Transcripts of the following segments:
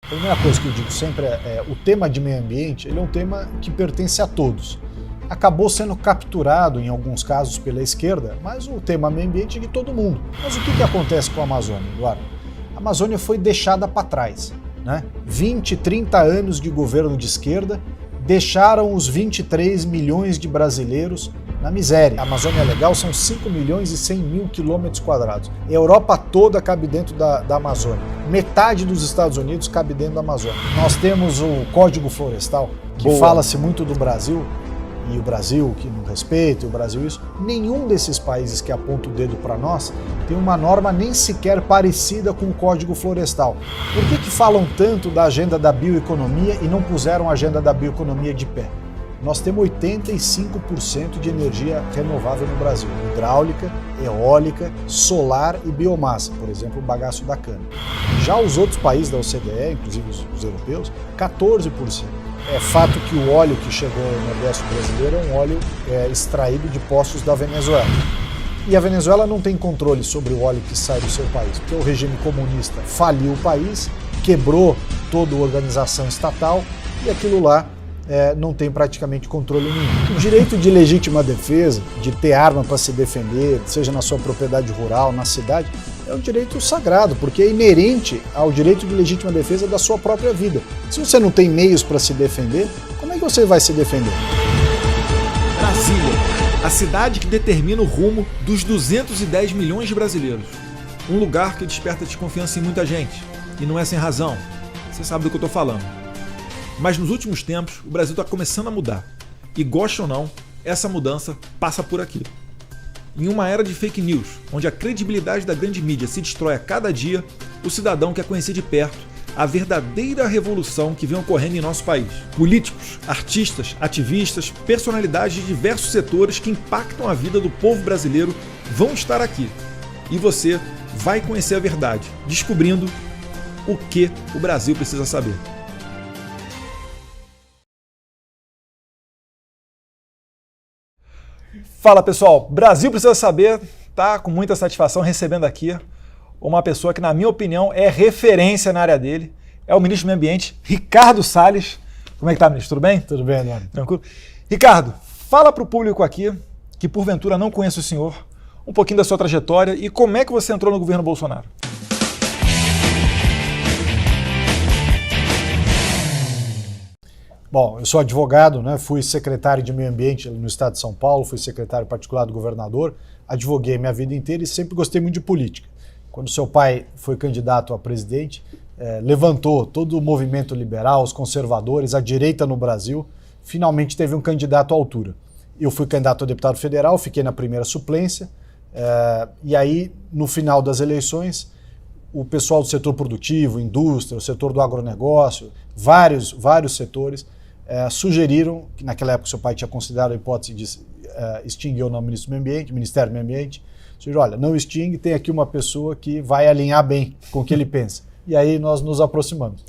A primeira coisa que eu digo sempre o tema de meio ambiente ele é um tema que pertence a todos. Acabou sendo capturado, em alguns casos, pela esquerda, mas o tema meio ambiente é de todo mundo. Mas o que acontece com a Amazônia, Eduardo? A Amazônia foi deixada para trás, né? 20, 30 anos de governo de esquerda deixaram os 23 milhões de brasileiros na miséria. A Amazônia Legal são 5 milhões e 100 mil quilômetros quadrados. A Europa toda cabe dentro da Amazônia. Metade dos Estados Unidos cabe dentro da Amazônia. Nós temos o Código Florestal, que fala-se muito do Brasil, e o Brasil que não respeita, e o Brasil isso. Nenhum desses países que aponta o dedo para nós tem uma norma nem sequer parecida com o Código Florestal. Por que falam tanto da agenda da bioeconomia e não puseram a agenda da bioeconomia de pé? Nós temos 85% de energia renovável no Brasil, hidráulica, eólica, solar e biomassa, por exemplo, o bagaço da cana. Já os outros países da OCDE, inclusive os europeus, 14%. É fato que o óleo que chegou no Nordeste brasileiro é um óleo extraído de poços da Venezuela. E a Venezuela não tem controle sobre o óleo que sai do seu país, porque o regime comunista faliu o país, quebrou toda a organização estatal e aquilo lá não tem praticamente controle nenhum. O direito de legítima defesa, de ter arma para se defender, seja na sua propriedade rural, na cidade, é um direito sagrado, porque é inerente ao direito de legítima defesa da sua própria vida. Se você não tem meios para se defender, como é que você vai se defender? Brasília, a cidade que determina o rumo dos 210 milhões de brasileiros. Um lugar que desperta desconfiança em muita gente, e não é sem razão. Você sabe do que eu estou falando. Mas nos últimos tempos, o Brasil está começando a mudar. E goste ou não, essa mudança passa por aqui. Em uma era de fake news, onde a credibilidade da grande mídia se destrói a cada dia, o cidadão quer conhecer de perto a verdadeira revolução que vem ocorrendo em nosso país. Políticos, artistas, ativistas, personalidades de diversos setores que impactam a vida do povo brasileiro vão estar aqui. E você vai conhecer a verdade, descobrindo o que o Brasil precisa saber. Fala pessoal, Brasil Precisa Saber tá com muita satisfação recebendo aqui uma pessoa que, na minha opinião, é referência na área dele. É o ministro do Meio Ambiente, Ricardo Salles. Como é que tá, ministro? Tudo bem? Tudo bem, Eduardo. Tranquilo? Ricardo, fala para o público aqui, que porventura não conhece o senhor, um pouquinho da sua trajetória e como é que você entrou no governo Bolsonaro. Bom, eu sou advogado, né? Fui secretário de Meio Ambiente no estado de São Paulo, fui secretário particular do governador, advoguei minha vida inteira e sempre gostei muito de política. Quando seu pai foi candidato a presidente, levantou todo o movimento liberal, os conservadores, a direita no Brasil, finalmente teve um candidato à altura. Eu fui candidato a deputado federal, fiquei na primeira suplência, e aí, no final das eleições, o pessoal do setor produtivo, indústria, o setor do agronegócio, vários setores, sugeriram, que naquela época seu pai tinha considerado a hipótese de extinguir o nome Ministério do Meio Ambiente, sugeriram, olha, não extingue, tem aqui uma pessoa que vai alinhar bem com o que ele pensa. E aí nós nos aproximamos.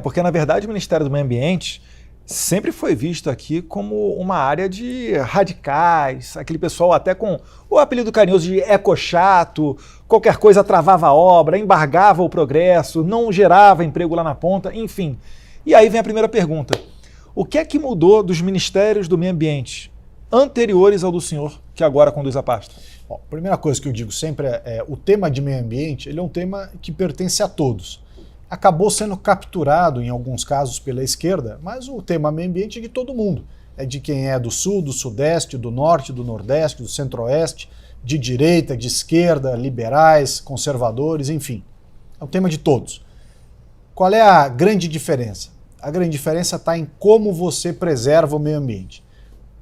Porque na verdade o Ministério do Meio Ambiente sempre foi visto aqui como uma área de radicais, aquele pessoal até com o apelido carinhoso de ecochato, qualquer coisa travava a obra, embargava o progresso, não gerava emprego lá na ponta, enfim. E aí vem a primeira pergunta. O que é que mudou dos ministérios do meio ambiente anteriores ao do senhor, que agora conduz a pasta? Bom, a primeira coisa que eu digo sempre o tema de meio ambiente ele é um tema que pertence a todos. Acabou sendo capturado, em alguns casos, pela esquerda, mas o tema meio ambiente é de todo mundo. É de quem é do sul, do sudeste, do norte, do nordeste, do centro-oeste, de direita, de esquerda, liberais, conservadores, enfim. É um tema de todos. Qual é a grande diferença? A grande diferença está em como você preserva o meio ambiente.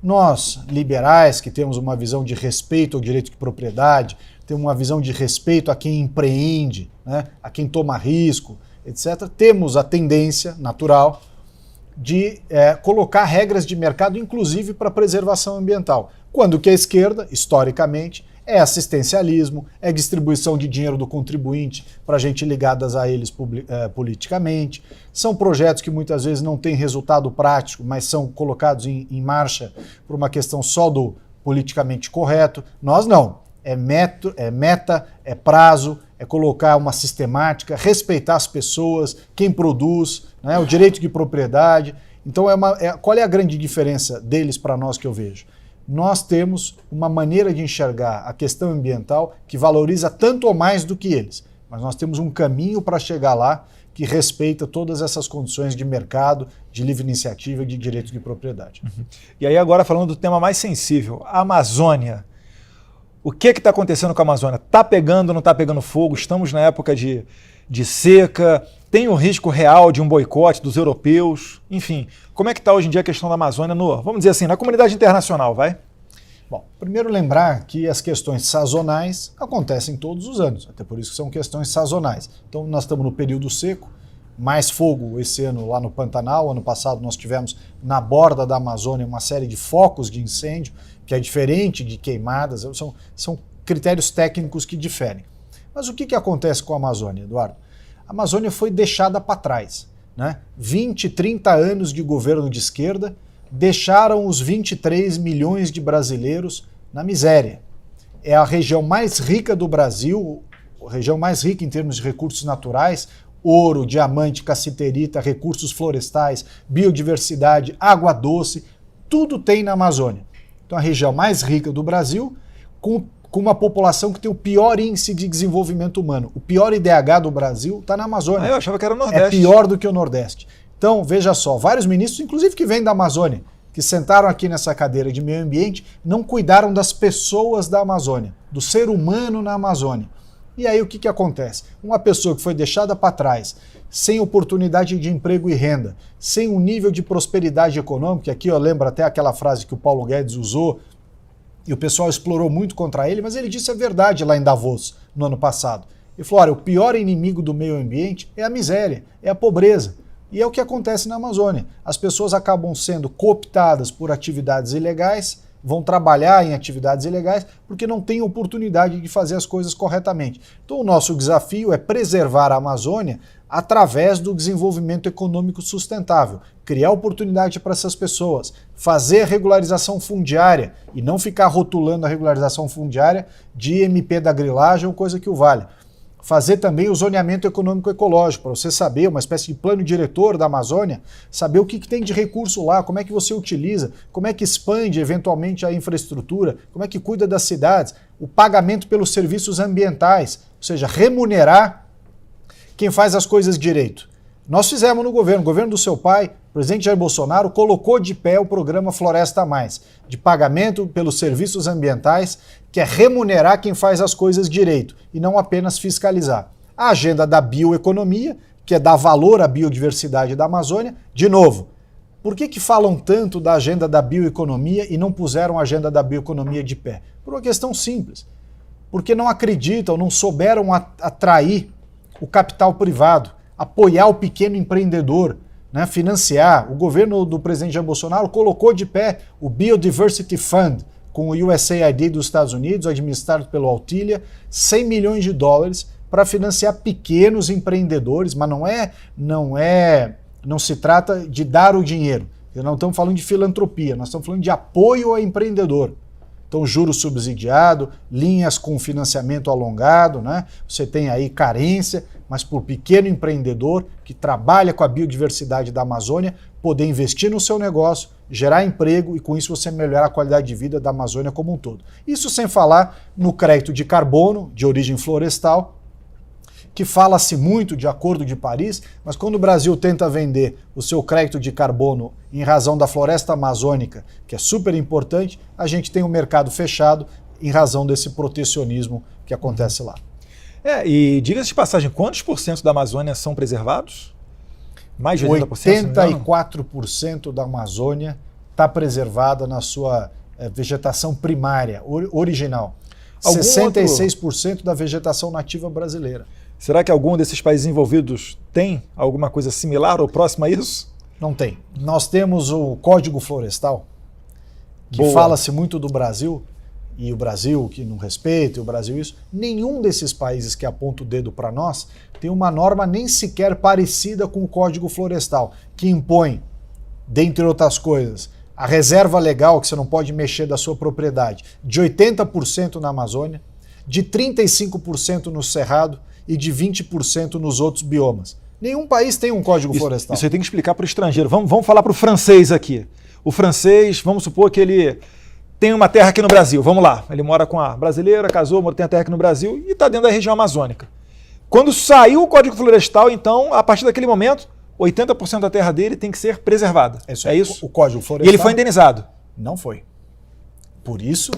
Nós, liberais, que temos uma visão de respeito ao direito de propriedade, temos uma visão de respeito a quem empreende, né, a quem toma risco, etc., temos a tendência natural de colocar regras de mercado, inclusive para preservação ambiental. Quando que a esquerda, historicamente, é assistencialismo, é distribuição de dinheiro do contribuinte para gente ligadas a eles politicamente. São projetos que muitas vezes não têm resultado prático, mas são colocados em marcha por uma questão só do politicamente correto. Nós não. É meta, é prazo, é colocar uma sistemática, respeitar as pessoas, quem produz, né, o direito de propriedade. Então, qual é a grande diferença deles para nós que eu vejo? Nós temos uma maneira de enxergar a questão ambiental que valoriza tanto ou mais do que eles, mas nós temos um caminho para chegar lá que respeita todas essas condições de mercado, de livre iniciativa e de direito de propriedade. E aí agora falando do tema mais sensível, a Amazônia. O que está acontecendo com a Amazônia? Está pegando ou não está pegando fogo? Estamos na época de seca, tem o risco real de um boicote dos europeus, enfim. Como é que está hoje em dia a questão da Amazônia, vamos dizer assim, na comunidade internacional, vai? Bom, primeiro lembrar que as questões sazonais acontecem todos os anos, até por isso que são questões sazonais. Então nós estamos no período seco, mais fogo esse ano lá no Pantanal, ano passado nós tivemos na borda da Amazônia uma série de focos de incêndio, que é diferente de queimadas, são critérios técnicos que diferem. Mas o que acontece com a Amazônia, Eduardo? A Amazônia foi deixada para trás, né? 20, 30 anos de governo de esquerda deixaram os 23 milhões de brasileiros na miséria. É a região mais rica do Brasil, a região mais rica em termos de recursos naturais, ouro, diamante, cassiterita, recursos florestais, biodiversidade, água doce, tudo tem na Amazônia. Então a região mais rica do Brasil, com uma população que tem o pior índice de desenvolvimento humano. O pior IDH do Brasil está na Amazônia. Eu achava que era o Nordeste. É pior do que o Nordeste. Então, veja só, vários ministros, inclusive que vêm da Amazônia, que sentaram aqui nessa cadeira de meio ambiente, não cuidaram das pessoas da Amazônia, do ser humano na Amazônia. E aí o que acontece? Uma pessoa que foi deixada para trás, sem oportunidade de emprego e renda, sem um nível de prosperidade econômica, aqui eu lembro até aquela frase que o Paulo Guedes usou, e o pessoal explorou muito contra ele, mas ele disse a verdade lá em Davos, no ano passado. Ele falou, olha, o pior inimigo do meio ambiente é a miséria, é a pobreza. E é o que acontece na Amazônia. As pessoas acabam sendo cooptadas por atividades ilegais, vão trabalhar em atividades ilegais porque não têm oportunidade de fazer as coisas corretamente. Então o nosso desafio é preservar a Amazônia através do desenvolvimento econômico sustentável, criar oportunidade para essas pessoas, fazer a regularização fundiária e não ficar rotulando a regularização fundiária de MP da grilagem ou coisa que o valha. Fazer também o zoneamento econômico-ecológico, para você saber, uma espécie de plano diretor da Amazônia, saber o que tem de recurso lá, como é que você utiliza, como é que expande eventualmente a infraestrutura, como é que cuida das cidades, o pagamento pelos serviços ambientais, ou seja, remunerar quem faz as coisas direito. Nós fizemos no governo, o governo do seu pai, o presidente Jair Bolsonaro, colocou de pé o programa Floresta a Mais, de pagamento pelos serviços ambientais, que é remunerar quem faz as coisas direito e não apenas fiscalizar. A agenda da bioeconomia, que é dar valor à biodiversidade da Amazônia, de novo, por que falam tanto da agenda da bioeconomia e não puseram a agenda da bioeconomia de pé? Por uma questão simples, porque não acreditam, não souberam atrair o capital privado, apoiar o pequeno empreendedor, né, financiar. O governo do presidente Jair Bolsonaro colocou de pé o Biodiversity Fund, com o USAID dos Estados Unidos, administrado pelo Altilha, 100 milhões de dólares para financiar pequenos empreendedores, mas não se trata de dar o dinheiro. Não estamos falando de filantropia, nós estamos falando de apoio ao empreendedor. Então, juros subsidiado, linhas com financiamento alongado, né? Você tem aí carência, mas por pequeno empreendedor que trabalha com a biodiversidade da Amazônia, poder investir no seu negócio, gerar emprego e com isso você melhorar a qualidade de vida da Amazônia como um todo. Isso sem falar no crédito de carbono de origem florestal, que fala-se muito de Acordo de Paris, mas quando o Brasil tenta vender o seu crédito de carbono em razão da floresta amazônica, que é super importante, a gente tem um mercado fechado em razão desse protecionismo que acontece lá. E diga-se de passagem, quantos por cento da Amazônia são preservados? Mais de 80%? 84% da Amazônia está preservada na sua vegetação primária, original. 66% da vegetação nativa brasileira. Será que algum desses países envolvidos tem alguma coisa similar ou próxima a isso? Não tem. Nós temos o Código Florestal, que fala-se muito do Brasil, e o Brasil que não respeita, e o Brasil isso. Nenhum desses países que aponta o dedo para nós tem uma norma nem sequer parecida com o Código Florestal, que impõe, dentre outras coisas, a reserva legal, que você não pode mexer da sua propriedade, de 80% na Amazônia, de 35% no Cerrado e de 20% nos outros biomas. Nenhum país tem um código florestal. Isso aí tem que explicar para o estrangeiro. Vamos falar para o francês aqui. O francês, vamos supor que ele tem uma terra aqui no Brasil. Vamos lá. Ele mora com a brasileira, casou, tem a terra aqui no Brasil e está dentro da região amazônica. Quando saiu o Código Florestal, então, a partir daquele momento, 80% da terra dele tem que ser preservada. É isso? O Código Florestal. E ele foi indenizado? Não foi. Por isso,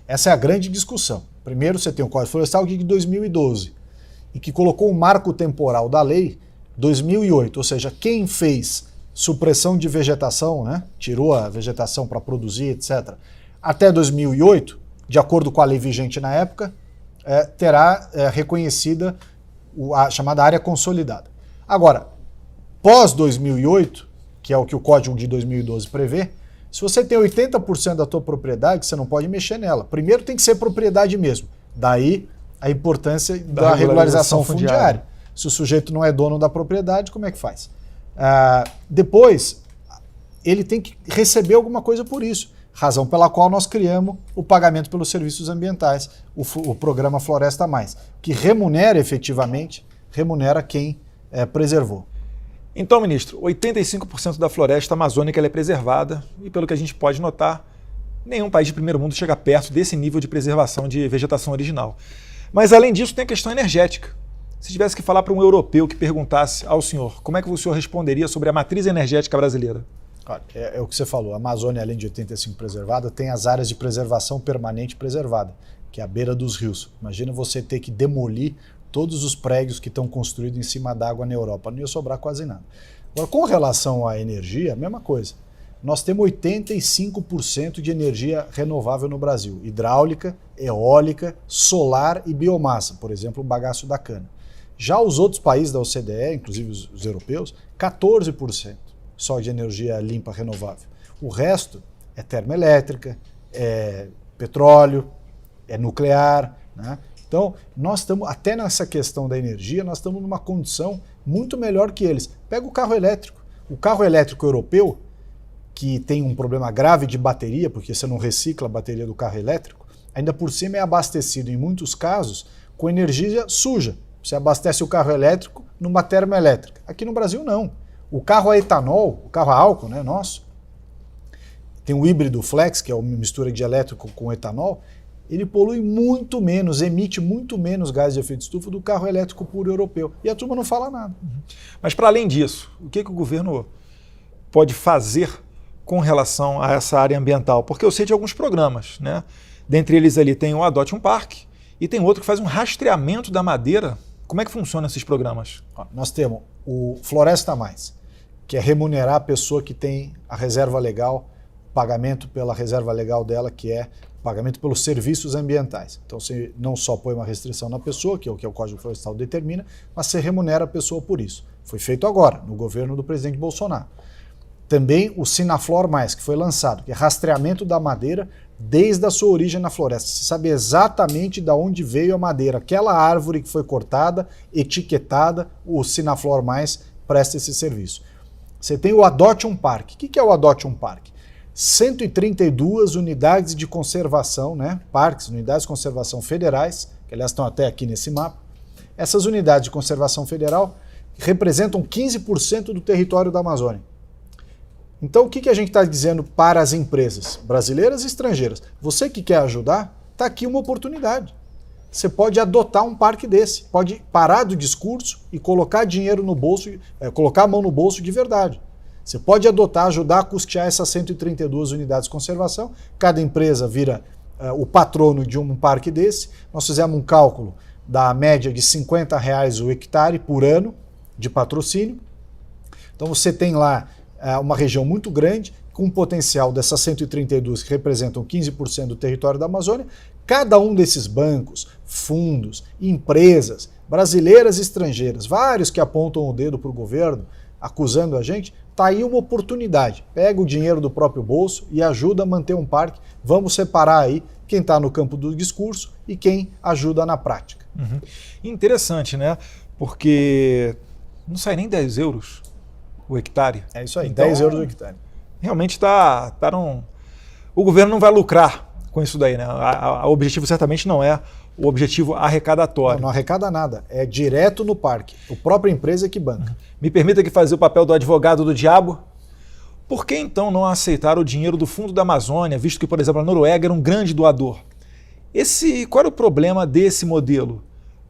essa é a grande discussão. Primeiro, você tem o Código Florestal de 2012, e que colocou o marco temporal da lei 2008, ou seja, quem fez supressão de vegetação, né, tirou a vegetação para produzir, etc., até 2008, de acordo com a lei vigente na época, terá reconhecida a chamada área consolidada. Agora, pós 2008, que é o que o Código de 2012 prevê, se você tem 80% da tua propriedade, você não pode mexer nela. Primeiro tem que ser propriedade mesmo. Daí a importância da regularização fundiária. Se o sujeito não é dono da propriedade, como é que faz? Depois, ele tem que receber alguma coisa por isso. Razão pela qual nós criamos o pagamento pelos serviços ambientais, o programa Floresta Mais, que remunera efetivamente, remunera quem preservou. Então, ministro, 85% da floresta amazônica ela é preservada e, pelo que a gente pode notar, nenhum país de primeiro mundo chega perto desse nível de preservação de vegetação original. Mas, além disso, tem a questão energética. Se tivesse que falar para um europeu que perguntasse ao senhor como é que o senhor responderia sobre a matriz energética brasileira? É o que você falou, a Amazônia, além de 85% preservada, tem as áreas de preservação permanente preservada, que é a beira dos rios. Imagina você ter que demolir todos os prédios que estão construídos em cima d'água na Europa, não ia sobrar quase nada. Agora, com relação à energia, a mesma coisa. Nós temos 85% de energia renovável no Brasil, hidráulica, eólica, solar e biomassa, por exemplo, o bagaço da cana. Já os outros países da OCDE, inclusive os europeus, 14% só de energia limpa renovável. O resto é termoelétrica, é petróleo, é nuclear, né? Então, nós estamos, até nessa questão da energia, nós estamos numa condição muito melhor que eles. Pega o carro elétrico. O carro elétrico europeu, que tem um problema grave de bateria, porque você não recicla a bateria do carro elétrico, ainda por cima é abastecido, em muitos casos, com energia suja. Você abastece o carro elétrico numa termoelétrica. Aqui no Brasil, não. O carro a etanol, o carro a álcool, né, nosso, tem o híbrido flex, que é uma mistura de elétrico com etanol, ele polui muito menos, emite muito menos gás de efeito estufa do carro elétrico puro europeu. E a turma não fala nada. Mas, para além disso, o que o governo pode fazer com relação a essa área ambiental? Porque eu sei de alguns programas, né? Dentre eles ali tem o Adote um Parque e tem outro que faz um rastreamento da madeira. Como é que funcionam esses programas? Nós temos o Floresta Mais, que é remunerar a pessoa que tem a reserva legal, pagamento pela reserva legal dela, que é pagamento pelos serviços ambientais. Então você não só põe uma restrição na pessoa, que é o que o Código Florestal determina, mas você remunera a pessoa por isso. Foi feito agora, no governo do presidente Bolsonaro. Também o Sinaflor Mais, que foi lançado, que é rastreamento da madeira desde a sua origem na floresta. Você sabe exatamente de onde veio a madeira. Aquela árvore que foi cortada, etiquetada, o Sinaflor Mais presta esse serviço. Você tem o Adote um Parque. O que é o Adote um Parque? 132 unidades de conservação, né? Parques, unidades de conservação federais, que aliás estão até aqui nesse mapa. Essas unidades de conservação federal representam 15% do território da Amazônia. Então o que a gente está dizendo para as empresas brasileiras e estrangeiras? Você que quer ajudar, está aqui uma oportunidade. Você pode adotar um parque desse, pode parar do discurso e colocar dinheiro no bolso, colocar a mão no bolso de verdade. Você pode adotar, ajudar a custear essas 132 unidades de conservação. Cada empresa vira o patrono de um parque desse. Nós fizemos um cálculo da média de R$50 o hectare por ano de patrocínio. Então você tem lá uma região muito grande, com um potencial dessas 132 que representam 15% do território da Amazônia. Cada um desses bancos, fundos, empresas, brasileiras e estrangeiras, vários que apontam o dedo para o governo, acusando a gente, está aí uma oportunidade. Pega o dinheiro do próprio bolso e ajuda a manter um parque. Vamos separar aí quem está no campo do discurso e quem ajuda na prática. Uhum. Interessante, né? Porque não sai nem 10 euros o hectare. É isso aí, então, 10 euros o hectare. Realmente o governo não vai lucrar com isso daí, né? O objetivo certamente não é o objetivo arrecadatório. Não arrecada nada, é direto no parque. A própria empresa é que banca. Me permita aqui fazer o papel do advogado do diabo? Por que então não aceitar o dinheiro do Fundo da Amazônia, visto que, por exemplo, a Noruega era um grande doador? Qual era o problema desse modelo?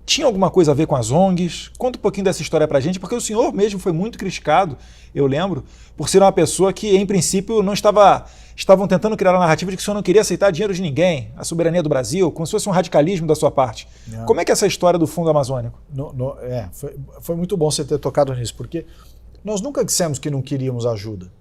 Tinha alguma coisa a ver com as ONGs? Conta um pouquinho dessa história pra gente, porque o senhor mesmo foi muito criticado, eu lembro, por ser uma pessoa que, em princípio, não estavam tentando criar a narrativa de que o senhor não queria aceitar dinheiro de ninguém, a soberania do Brasil, como se fosse um radicalismo da sua parte. Não. Como é que é essa história do Fundo Amazônico? Foi muito bom você ter tocado nisso, porque nós nunca dissemos que não queríamos ajuda.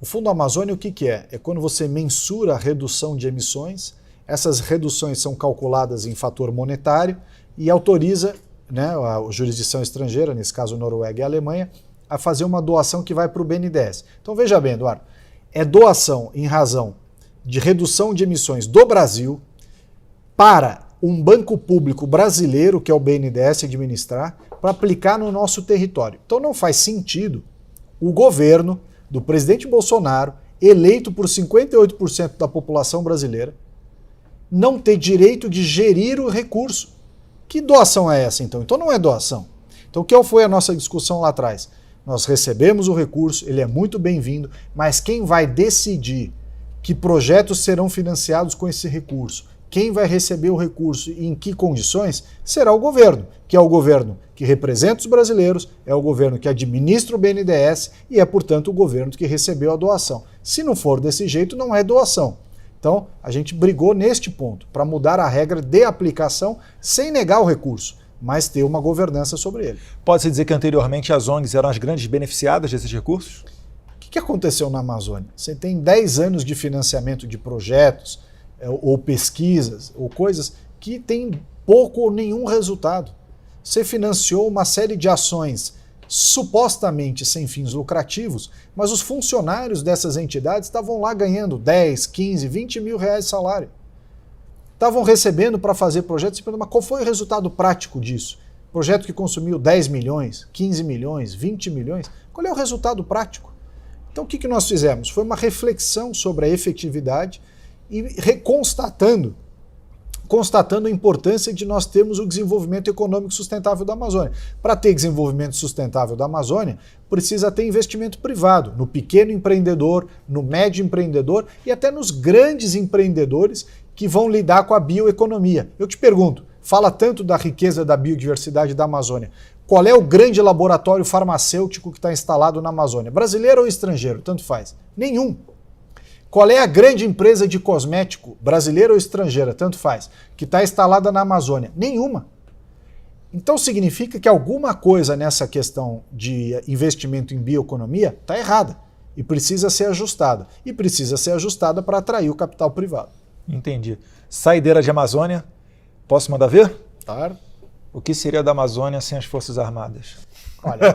O Fundo Amazônia, o que é? É quando você mensura a redução de emissões, essas reduções são calculadas em fator monetário e autoriza, né, a jurisdição estrangeira, nesse caso Noruega e Alemanha, a fazer uma doação que vai para o BNDES. Então veja bem, Eduardo, é doação em razão de redução de emissões do Brasil para um banco público brasileiro, que é o BNDES, administrar, para aplicar no nosso território. Então não faz sentido o governo do presidente Bolsonaro, eleito por 58% da população brasileira, não ter direito de gerir o recurso. Que doação é essa, então? Então não é doação. Então qual foi a nossa discussão lá atrás? Nós recebemos o recurso, ele é muito bem-vindo, mas quem vai decidir que projetos serão financiados com esse recurso, quem vai receber o recurso e em que condições, será o governo, que é o governo que representa os brasileiros, é o governo que administra o BNDES e é, portanto, o governo que recebeu a doação. Se não for desse jeito, não é doação. Então, a gente brigou neste ponto, para mudar a regra de aplicação sem negar o recurso, mas ter uma governança sobre ele. Pode-se dizer que anteriormente as ONGs eram as grandes beneficiadas desses recursos? O que aconteceu na Amazônia? Você tem 10 anos de financiamento de projetos, ou pesquisas, ou coisas que têm pouco ou nenhum resultado. Você financiou uma série de ações supostamente sem fins lucrativos, mas os funcionários dessas entidades estavam lá ganhando 10, 15, 20 mil reais de salário. Estavam recebendo para fazer projetos, mas qual foi o resultado prático disso? Projeto que consumiu 10 milhões, 15 milhões, 20 milhões, qual é o resultado prático? Então o que nós fizemos? Foi uma reflexão sobre a efetividade e constatando a importância de nós termos o desenvolvimento econômico sustentável da Amazônia. Para ter desenvolvimento sustentável da Amazônia, precisa ter investimento privado, no pequeno empreendedor, no médio empreendedor e até nos grandes empreendedores que vão lidar com a bioeconomia. Eu te pergunto, fala tanto da riqueza da biodiversidade da Amazônia, qual é o grande laboratório farmacêutico que está instalado na Amazônia? Brasileiro ou estrangeiro? Tanto faz. Nenhum. Qual é a grande empresa de cosmético, brasileira ou estrangeira, tanto faz, que está instalada na Amazônia? Nenhuma. Então significa que alguma coisa nessa questão de investimento em bioeconomia está errada e precisa ser ajustada. E precisa ser ajustada para atrair o capital privado. Entendi. Saideira de Amazônia, posso mandar ver? Claro. O que seria da Amazônia sem as Forças Armadas? Olha,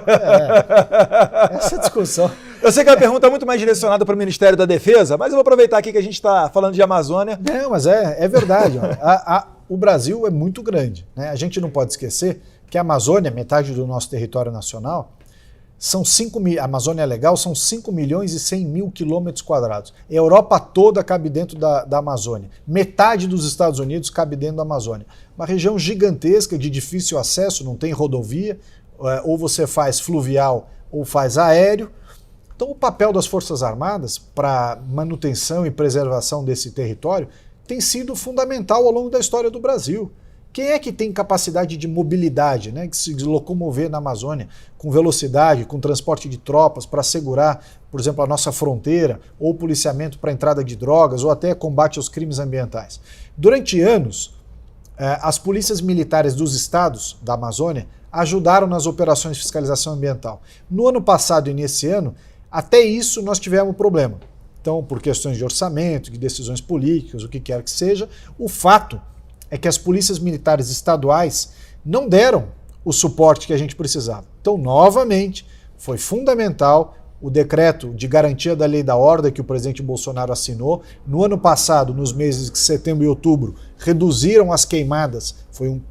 essa discussão... Eu sei que é uma pergunta muito mais direcionada para o Ministério da Defesa, mas eu vou aproveitar aqui que a gente está falando de Amazônia. Não, mas é verdade. O Brasil é muito grande, né? A gente não pode esquecer que a Amazônia, metade do nosso território nacional, a Amazônia Legal são 5 milhões e 100 mil quilômetros quadrados. A Europa toda cabe dentro da Amazônia. Metade dos Estados Unidos cabe dentro da Amazônia. Uma região gigantesca de difícil acesso, não tem rodovia, ou você faz fluvial ou faz aéreo. Então o papel das Forças Armadas para manutenção e preservação desse território tem sido fundamental ao longo da história do Brasil. Quem é que tem capacidade de mobilidade, né, de se locomover na Amazônia com velocidade, com transporte de tropas para assegurar, por exemplo, a nossa fronteira, ou policiamento para entrada de drogas, ou até combate aos crimes ambientais? Durante anos, as polícias militares dos estados da Amazônia ajudaram nas operações de fiscalização ambiental. No ano passado e nesse ano, até isso nós tivemos problema. Então, por questões de orçamento, de decisões políticas, o que quer que seja, o fato é que as polícias militares estaduais não deram o suporte que a gente precisava. Então, novamente, foi fundamental o decreto de garantia da lei da ordem que o presidente Bolsonaro assinou. No ano passado, nos meses de setembro e outubro, reduziram as queimadas, foi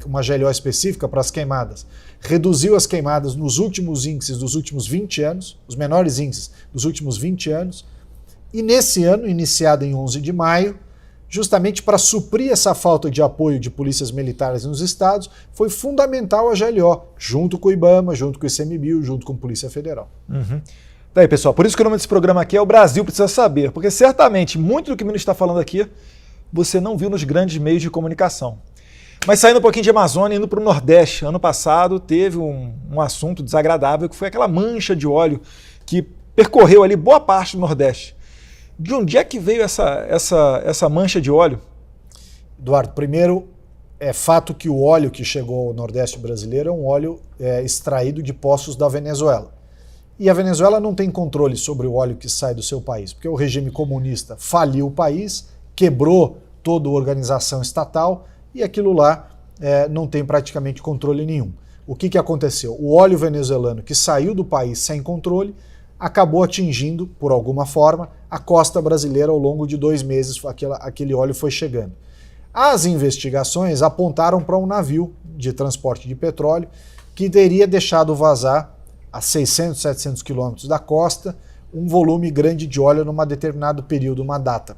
uma GLO específica para as queimadas, reduziu as queimadas nos últimos índices dos últimos 20 anos, os menores índices dos últimos 20 anos, e nesse ano, iniciado em 11 de maio, justamente para suprir essa falta de apoio de polícias militares nos estados, foi fundamental a GLO, junto com o IBAMA, junto com o ICMBio, junto com a Polícia Federal. Daí, pessoal, por isso que o nome desse programa aqui é O Brasil Precisa Saber, porque certamente muito do que o ministro está falando aqui você não viu nos grandes meios de comunicação. Mas saindo um pouquinho de Amazônia, indo para o Nordeste, ano passado teve um assunto desagradável, que foi aquela mancha de óleo que percorreu ali boa parte do Nordeste. De onde é que veio essa mancha de óleo? Eduardo, primeiro, é fato que o óleo que chegou ao Nordeste brasileiro é um óleo extraído de poços da Venezuela. E a Venezuela não tem controle sobre o óleo que sai do seu país, porque o regime comunista faliu o país, quebrou toda a organização estatal e aquilo lá não tem praticamente controle nenhum. O que aconteceu? O óleo venezuelano que saiu do país sem controle acabou atingindo, por alguma forma, a costa brasileira ao longo de 2 meses, aquele óleo foi chegando. As investigações apontaram para um navio de transporte de petróleo que teria deixado vazar a 600, 700 quilômetros da costa um volume grande de óleo num determinado período, uma data.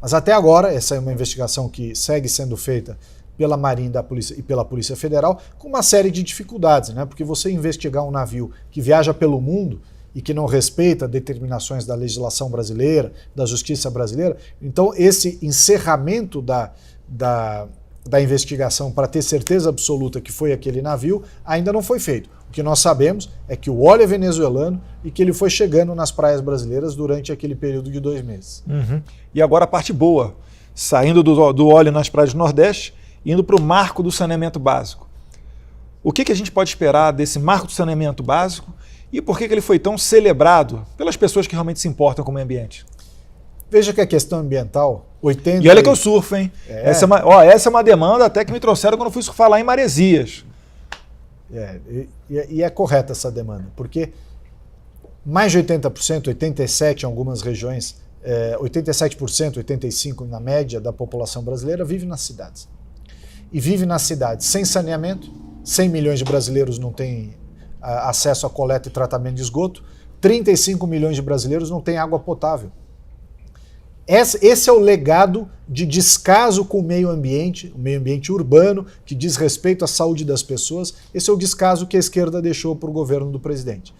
Mas até agora, essa é uma investigação que segue sendo feita pela Marinha e pela Polícia Federal, com uma série de dificuldades, né? Porque você investigar um navio que viaja pelo mundo e que não respeita determinações da legislação brasileira, da justiça brasileira, então esse encerramento da investigação para ter certeza absoluta que foi aquele navio ainda não foi feito. O que nós sabemos é que o óleo é venezuelano e que ele foi chegando nas praias brasileiras durante aquele período de 2 meses. E agora a parte boa, saindo do óleo nas praias do Nordeste, indo para o marco do saneamento básico. O que a gente pode esperar desse marco do saneamento básico e por que ele foi tão celebrado pelas pessoas que realmente se importam com o meio ambiente? Veja que a questão ambiental... E olha que eu surfo, hein? Essa é uma demanda até que me trouxeram quando eu fui surfar lá em Maresias. E é correta essa demanda, porque mais de 80%, 87% em algumas regiões, 87%, 85% na média da população brasileira vive nas cidades. E vive nas cidades sem saneamento, 100 milhões de brasileiros não têm acesso a coleta e tratamento de esgoto, 35 milhões de brasileiros não têm água potável. Esse é o legado de descaso com o meio ambiente urbano, que diz respeito à saúde das pessoas. Esse é o descaso que a esquerda deixou para o governo do presidente.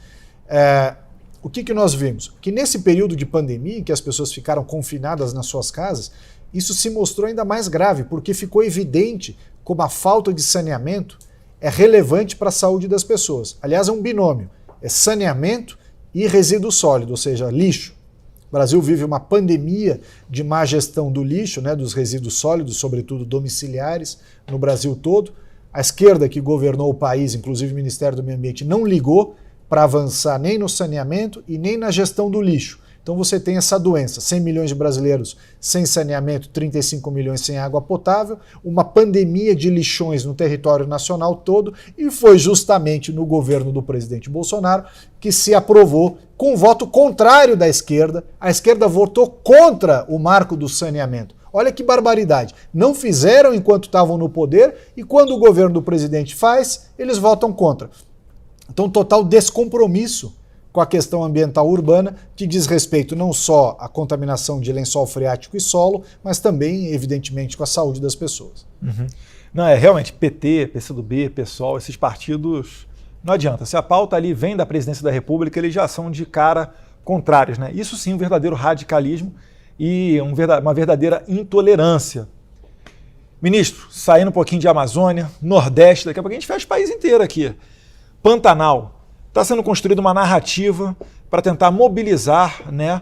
O que nós vimos? Que nesse período de pandemia, em que as pessoas ficaram confinadas nas suas casas, isso se mostrou ainda mais grave, porque ficou evidente como a falta de saneamento é relevante para a saúde das pessoas. Aliás, é um binômio, é saneamento e resíduo sólido, ou seja, lixo. O Brasil vive uma pandemia de má gestão do lixo, né, dos resíduos sólidos, sobretudo domiciliares, no Brasil todo. A esquerda que governou o país, inclusive o Ministério do Meio Ambiente, não ligou para avançar nem no saneamento e nem na gestão do lixo. Então você tem essa doença, 100 milhões de brasileiros sem saneamento, 35 milhões sem água potável, uma pandemia de lixões no território nacional todo, e foi justamente no governo do presidente Bolsonaro que se aprovou, com voto contrário da esquerda, a esquerda votou contra o marco do saneamento. Olha que barbaridade. Não fizeram enquanto estavam no poder e quando o governo do presidente faz, eles votam contra. Então, total descompromisso com a questão ambiental urbana, que diz respeito não só à contaminação de lençol freático e solo, mas também, evidentemente, com a saúde das pessoas. Não, realmente, PT, PCdoB, PSOL, esses partidos, não adianta. Se a pauta ali vem da presidência da República, eles já são de cara contrários, né? Isso sim, um verdadeiro radicalismo e uma verdadeira intolerância. Ministro, saindo um pouquinho de Amazônia, Nordeste, daqui a pouco a gente fecha o país inteiro aqui. Pantanal. Está sendo construída uma narrativa para tentar mobilizar, né,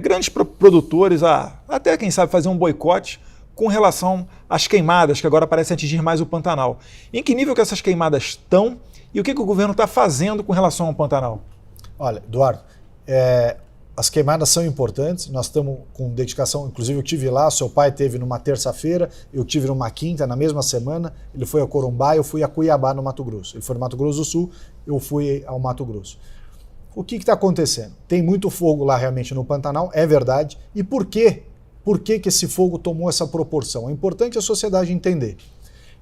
grandes produtores a até, quem sabe, fazer um boicote com relação às queimadas, que agora parecem atingir mais o Pantanal. Em que nível que essas queimadas estão e o que o governo está fazendo com relação ao Pantanal? Olha, Eduardo, as queimadas são importantes, nós estamos com dedicação, inclusive eu estive lá, seu pai esteve numa terça-feira, eu estive numa quinta, na mesma semana, ele foi a Corumbá, eu fui a Cuiabá, no Mato Grosso. Ele foi no Mato Grosso do Sul, eu fui ao Mato Grosso. O que está acontecendo? Tem muito fogo lá realmente no Pantanal, é verdade. E por quê? Por que esse fogo tomou essa proporção? É importante a sociedade entender.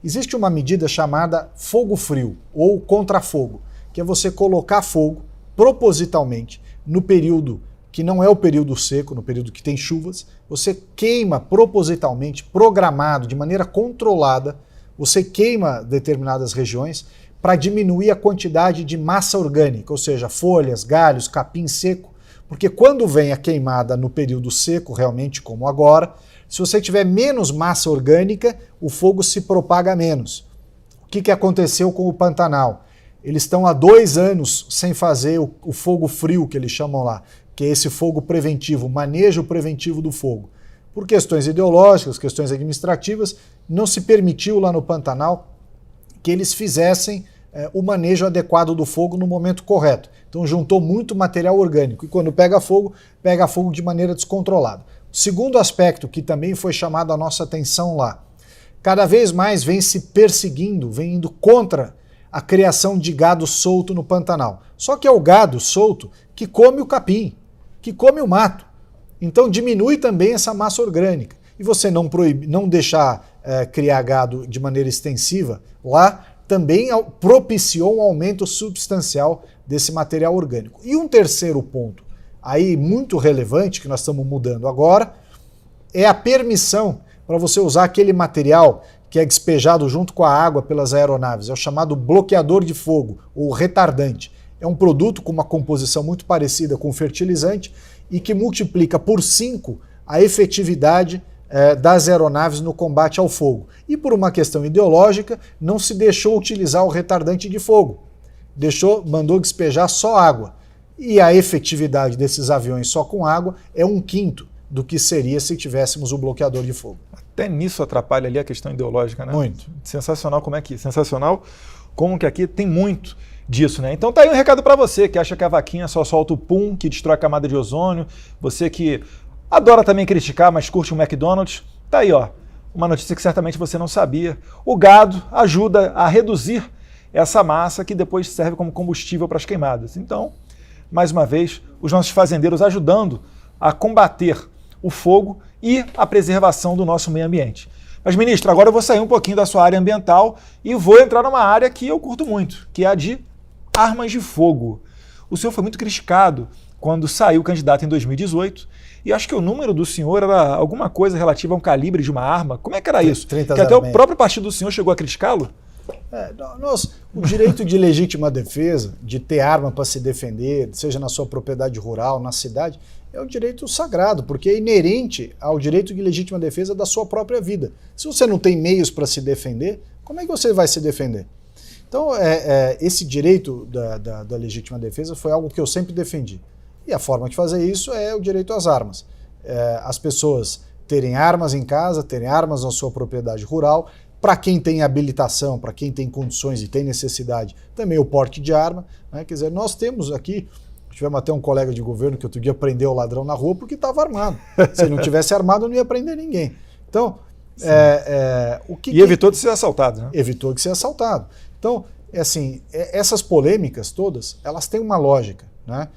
Existe uma medida chamada fogo frio, ou contrafogo, que é você colocar fogo propositalmente no período que não é o período seco, no período que tem chuvas, você queima propositalmente, programado, de maneira controlada, você queima determinadas regiões para diminuir a quantidade de massa orgânica, ou seja, folhas, galhos, capim seco, porque quando vem a queimada no período seco, realmente como agora, se você tiver menos massa orgânica, o fogo se propaga menos. O que aconteceu com o Pantanal? Eles estão há 2 anos sem fazer o fogo frio, que eles chamam lá, que é esse fogo preventivo, manejo preventivo do fogo. Por questões ideológicas, questões administrativas, não se permitiu lá no Pantanal que eles fizessem o manejo adequado do fogo no momento correto. Então juntou muito material orgânico e quando pega fogo de maneira descontrolada. O segundo aspecto que também foi chamado a nossa atenção lá, cada vez mais vem se perseguindo, vem indo contra a criação de gado solto no Pantanal. Só que é o gado solto que come o capim, que come o mato. Então diminui também essa massa orgânica. E você não deixar criar gado de maneira extensiva lá, também propiciou um aumento substancial desse material orgânico. E um terceiro ponto, aí muito relevante, que nós estamos mudando agora, é a permissão para você usar aquele material que é despejado junto com a água pelas aeronaves. É o chamado bloqueador de fogo, ou retardante. É um produto com uma composição muito parecida com o fertilizante e que multiplica por 5 a efetividade das aeronaves no combate ao fogo. E por uma questão ideológica, não se deixou utilizar o retardante de fogo. Mandou despejar só água. E a efetividade desses aviões só com água é 1/5 do que seria se tivéssemos o bloqueador de fogo. Até nisso atrapalha ali a questão ideológica, né? Muito. Sensacional como que aqui tem muito disso, né? Então tá aí um recado para você que acha que a vaquinha só solta o pum, que destrói a camada de ozônio, você que adora também criticar, mas curte um McDonald's, tá aí, ó, uma notícia que certamente você não sabia. O gado ajuda a reduzir essa massa que depois serve como combustível para as queimadas. Então, mais uma vez, os nossos fazendeiros ajudando a combater o fogo e a preservação do nosso meio ambiente. Mas, ministro, agora eu vou sair um pouquinho da sua área ambiental e vou entrar numa área que eu curto muito, que é a de armas de fogo. O senhor foi muito criticado quando saiu candidato em 2018 e acho que o número do senhor era alguma coisa relativa a um calibre de uma arma. Como é que era isso? 30 que até o próprio partido do senhor chegou a criticá-lo? O direito de legítima defesa, de ter arma para se defender, seja na sua propriedade rural, na cidade, é um direito sagrado, porque é inerente ao direito de legítima defesa da sua própria vida. Se você não tem meios para se defender, como é que você vai se defender? Então, esse direito da legítima defesa foi algo que eu sempre defendi. E a forma de fazer isso é o direito às armas. As pessoas terem armas em casa, terem armas na sua propriedade rural, para quem tem habilitação, para quem tem condições e tem necessidade, também o porte de arma. Né? Quer dizer, nós temos aqui, tivemos até um colega de governo que outro dia prendeu o ladrão na rua porque estava armado. Se ele não tivesse armado, não ia prender ninguém. Então, evitou de ser assaltado, né? Evitou de ser assaltado. Então, essas polêmicas todas, elas têm uma lógica, né?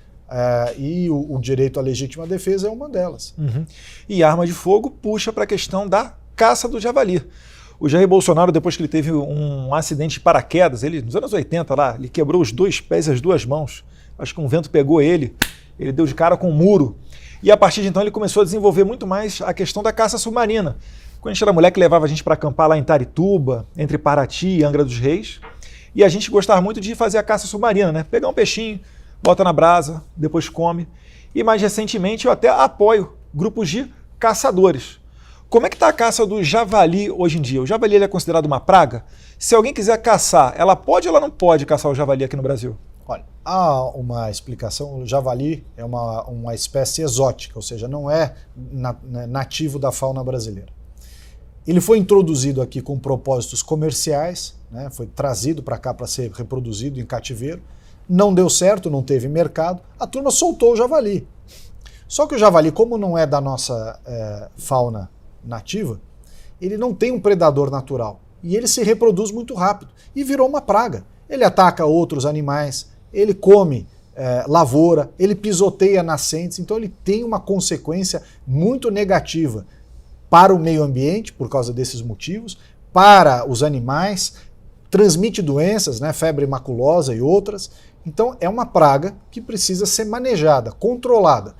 E o direito à legítima defesa é uma delas. Uhum. E arma de fogo puxa para a questão da caça do javali. O Jair Bolsonaro, depois que ele teve um acidente de paraquedas, ele nos anos 80 lá, ele quebrou os 2 pés e as 2 mãos. Acho que um vento pegou ele deu de cara com um muro. E a partir de então ele começou a desenvolver muito mais a questão da caça submarina. Quando a gente era moleque, levava a gente para acampar lá em Itarituba, entre Paraty e Angra dos Reis. E a gente gostava muito de fazer a caça submarina, né? Pegar um peixinho, bota na brasa, depois come. E mais recentemente eu até apoio grupos de caçadores. Como é que está a caça do javali hoje em dia? O javali ele é considerado uma praga? Se alguém quiser caçar, ela pode ou ela não pode caçar o javali aqui no Brasil? Olha, há uma explicação. O javali é uma espécie exótica, ou seja, não é nativo da fauna brasileira. Ele foi introduzido aqui com propósitos comerciais, né? Foi trazido para cá para ser reproduzido em cativeiro. Não deu certo, não teve mercado, a turma soltou o javali. Só que o javali, como não é da nossa fauna nativa, ele não tem um predador natural e ele se reproduz muito rápido e virou uma praga. Ele ataca outros animais, ele come lavoura, ele pisoteia nascentes, então ele tem uma consequência muito negativa para o meio ambiente, por causa desses motivos, para os animais, transmite doenças, né, febre maculosa e outras. Então é uma praga que precisa ser manejada, controlada.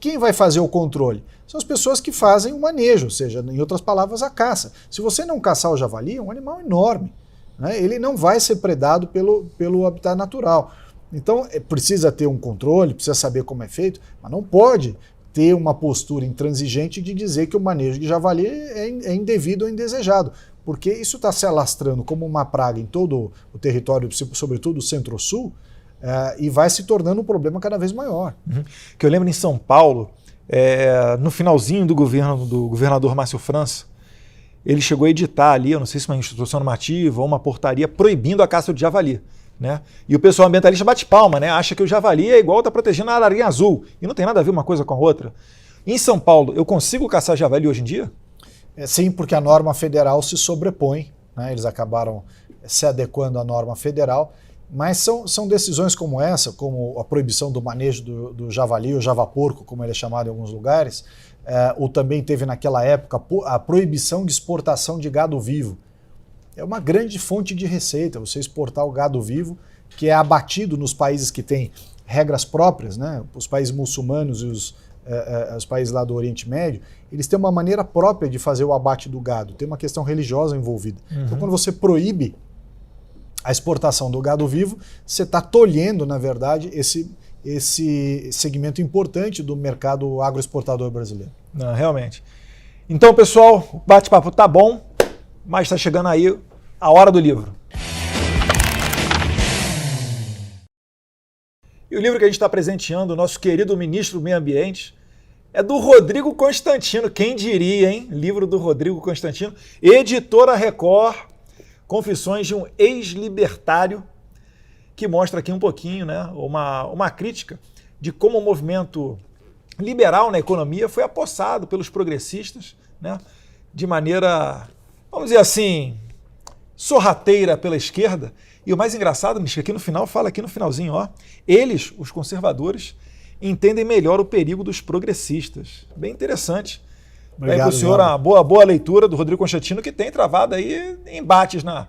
Quem vai fazer o controle? São as pessoas que fazem o manejo, ou seja, em outras palavras, a caça. Se você não caçar o javali, é um animal enorme, né? Ele não vai ser predado pelo habitat natural. Então, precisa ter um controle, precisa saber como é feito, mas não pode ter uma postura intransigente de dizer que o manejo de javali é indevido ou indesejado, porque isso está se alastrando como uma praga em todo o território, sobretudo o centro-sul, e vai se tornando um problema cada vez maior. Que eu lembro em São Paulo, no finalzinho do governo do governador Márcio França, ele chegou a editar ali, eu não sei se uma instrução normativa ou uma portaria proibindo a caça de javali. Né? E o pessoal ambientalista bate palma, né? Acha que o javali é igual tá protegendo a ararinha azul. E não tem nada a ver uma coisa com a outra. Em São Paulo, eu consigo caçar javali hoje em dia? Sim, porque a norma federal se sobrepõe, né? Eles acabaram se adequando à norma federal, mas são decisões como essa, como a proibição do manejo do javali, o javaporco, como ele é chamado em alguns lugares, ou também teve naquela época a proibição de exportação de gado vivo. É uma grande fonte de receita, você exportar o gado vivo, que é abatido nos países que têm regras próprias, né? Os países muçulmanos e os países lá do Oriente Médio, eles têm uma maneira própria de fazer o abate do gado, tem uma questão religiosa envolvida. Então, quando você proíbe a exportação do gado vivo, você está tolhendo, na verdade, esse segmento importante do mercado agroexportador brasileiro. Não, realmente. Então, pessoal, o bate-papo tá bom, mas está chegando aí a hora do livro. E o livro que a gente está presenteando, o nosso querido ministro do Meio Ambiente, é do Rodrigo Constantino. Quem diria, hein? Livro do Rodrigo Constantino, editora Record, Confissões de um Ex-Libertário, que mostra aqui um pouquinho, né, uma crítica de como o movimento liberal na economia foi apossado pelos progressistas, né, de maneira, vamos dizer assim, sorrateira pela esquerda. E o mais engraçado, Michel, aqui no final, fala aqui no finalzinho, ó, eles, os conservadores, entendem melhor o perigo dos progressistas. Bem interessante. Obrigado, para o senhor, uma boa leitura do Rodrigo Constantino, que tem travado aí embates na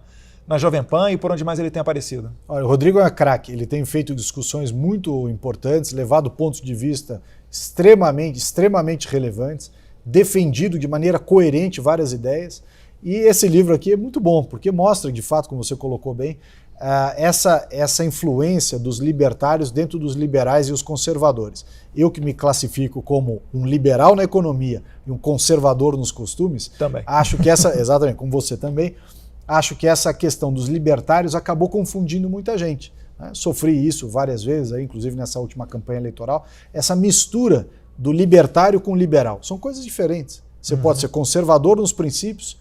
Jovem Pan e por onde mais ele tem aparecido. Olha, o Rodrigo é craque, ele tem feito discussões muito importantes, levado pontos de vista extremamente relevantes, defendido de maneira coerente várias ideias. E esse livro aqui é muito bom, porque mostra, de fato, como você colocou bem, essa influência dos libertários dentro dos liberais e os conservadores. Eu que me classifico como um liberal na economia e um conservador nos costumes, também. Acho que exatamente, como você também, acho que essa questão dos libertários acabou confundindo muita gente. Né? Sofri isso várias vezes, aí, inclusive nessa última campanha eleitoral, essa mistura do libertário com o liberal. São coisas diferentes. Você pode ser conservador nos princípios,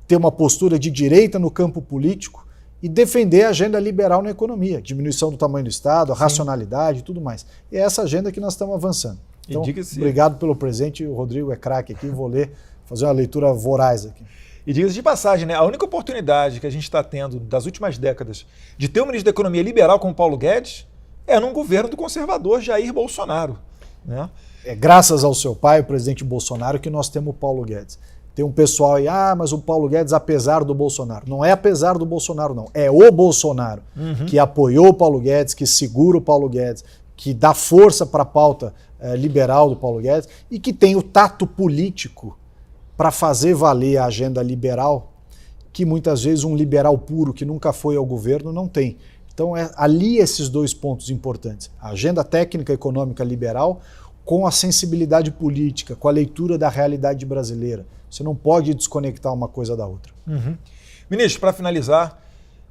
ter uma postura de direita no campo político e defender a agenda liberal na economia, diminuição do tamanho do Estado, a racionalidade e tudo mais. E é essa agenda que nós estamos avançando. Então, obrigado pelo presente, o Rodrigo é craque aqui, vou ler, fazer uma leitura voraz aqui. E diga-se de passagem, né, a única oportunidade que a gente está tendo das últimas décadas de ter um ministro da Economia liberal como Paulo Guedes é num governo do conservador Jair Bolsonaro. Né? É graças ao seu pai, o presidente Bolsonaro, que nós temos o Paulo Guedes. Tem um pessoal aí, mas o Paulo Guedes apesar do Bolsonaro. Não é apesar do Bolsonaro, não. É o Bolsonaro que apoiou o Paulo Guedes, que segura o Paulo Guedes, que dá força para a pauta liberal do Paulo Guedes e que tem o tato político para fazer valer a agenda liberal, que muitas vezes um liberal puro que nunca foi ao governo não tem. Então ali esses dois pontos importantes. A agenda técnica econômica liberal com a sensibilidade política, com a leitura da realidade brasileira. Você não pode desconectar uma coisa da outra. Ministro, para finalizar,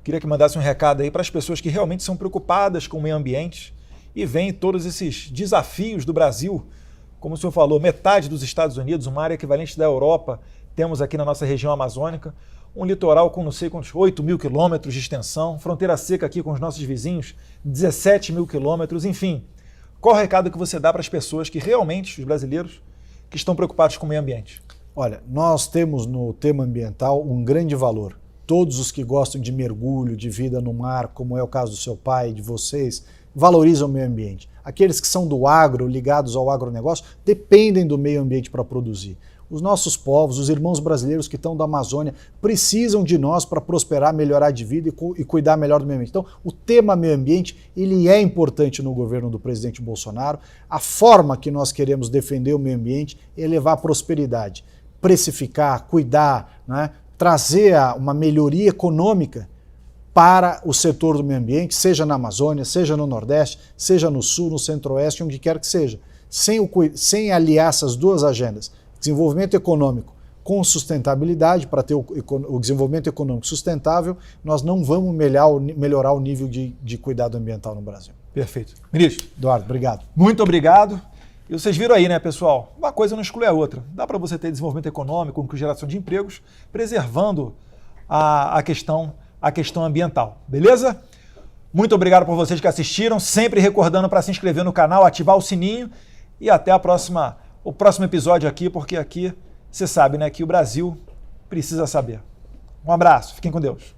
queria que mandasse um recado aí para as pessoas que realmente são preocupadas com o meio ambiente e veem todos esses desafios do Brasil. Como o senhor falou, metade dos Estados Unidos, uma área equivalente da Europa, temos aqui na nossa região amazônica, um litoral com não sei quantos, 8 mil quilômetros de extensão, fronteira seca aqui com os nossos vizinhos, 17 mil quilômetros, enfim. Qual o recado que você dá para as pessoas que realmente, os brasileiros, que estão preocupados com o meio ambiente? Olha, nós temos no tema ambiental um grande valor. Todos os que gostam de mergulho, de vida no mar, como é o caso do seu pai, de vocês, valorizam o meio ambiente. Aqueles que são do agro, ligados ao agronegócio, dependem do meio ambiente para produzir. Os nossos povos, os irmãos brasileiros que estão da Amazônia, precisam de nós para prosperar, melhorar de vida e cuidar melhor do meio ambiente. Então, o tema meio ambiente, ele é importante no governo do presidente Bolsonaro. A forma que nós queremos defender o meio ambiente é levar prosperidade, precificar, cuidar, né? Trazer uma melhoria econômica para o setor do meio ambiente, seja na Amazônia, seja no Nordeste, seja no Sul, no Centro-Oeste, onde quer que seja. Sem aliar essas duas agendas, desenvolvimento econômico com sustentabilidade, para ter o desenvolvimento econômico sustentável, nós não vamos melhorar o nível de cuidado ambiental no Brasil. Perfeito. Ministro. Eduardo, obrigado. Muito obrigado. E vocês viram aí, né, pessoal? Uma coisa não exclui a outra. Dá para você ter desenvolvimento econômico com geração de empregos, preservando a questão ambiental. Beleza? Muito obrigado por vocês que assistiram. Sempre recordando para se inscrever no canal, ativar o sininho e até o próximo episódio aqui, porque aqui você sabe, né, que o Brasil precisa saber. Um abraço. Fiquem com Deus.